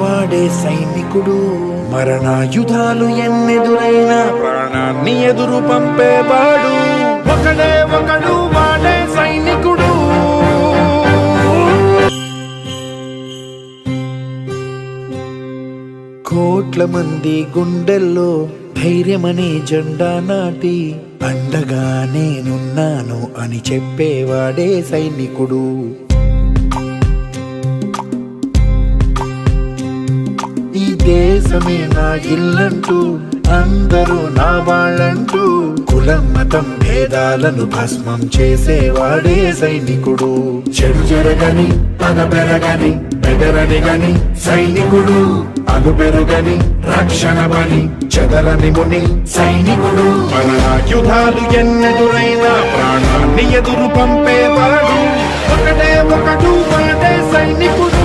వాడే సైనికుడు. మరణాయుధాలు ఎన్నెదురైనా ప్రాణాన్ని ఎదురు పంపేవాడు. ఒకడే ఒకడు వాడే సైనికుడు. కోట్ల మంది గుండెల్లో ధైర్యమనే జెండా నాటి అండగా నేనున్నాను అని చెప్పేవాడే సైనికుడు. ఈ దేశమే నా ఇల్లంటూ అందరూ నా వాళ్ళంటూ కులం మతం భేదాలను భస్మం చేసేవాడే సైనికుడు. చెడు జరగని పగ పెరగని బెదరని గని సైనికుడు. అగు పెరుగని రక్షణ బని చెదరని ముని సైనికుడు. మరణాయుధాలు ఎన్నెదురైనా ప్రాణాన్ని ఎదురు పంపేవాడు. ఒకటే ఒకడు వాడే సైనికుడు.